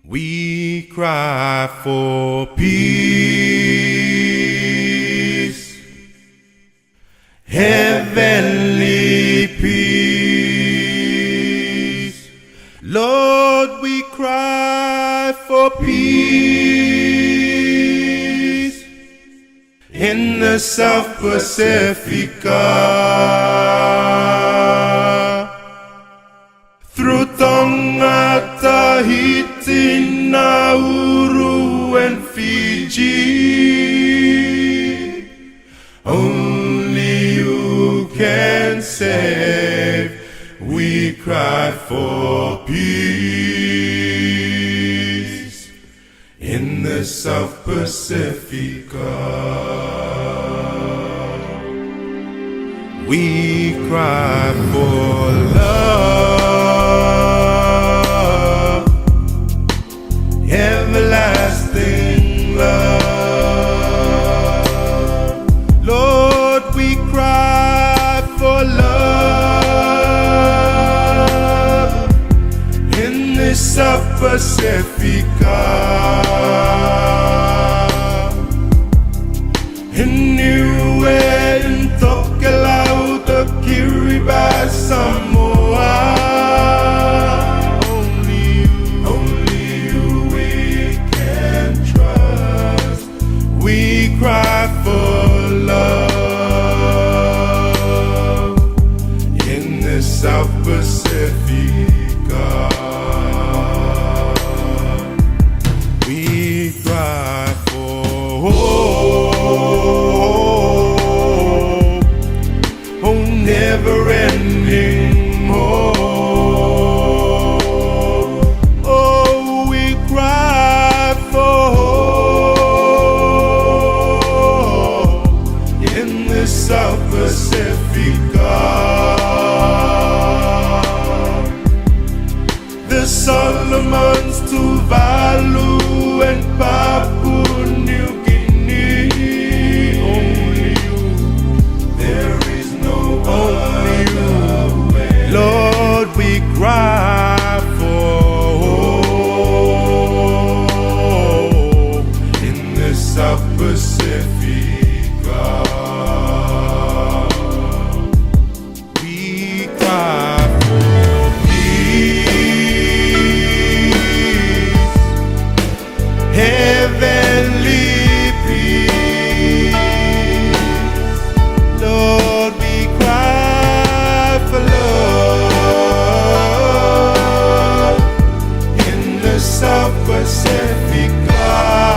We cry for peace, heavenly peace. Lord, we cry for peace in the South Pacifica. Through Tonga, Tahiti, Nauru, and Fiji, only you can save. We cry for peace in the South Pacifica. We cry for love, everlasting love. Lord, we cry for love in the South Pacifica. In Niue, in Tokelau, the Kiribati, Samoa. Only you we can trust. We cry for love in the South Pacifica. We cry for hope, oh never-ending hope. Oh, we cry for hope in the South Pacifica. The Solomons, Tuvalu, and Papua New Guinea. Only you, there is no only other way. Lord, we cry for hope in the South Pacifica. We cry for peace, heavenly peace. Lord, we cry for love in the South Pacifica.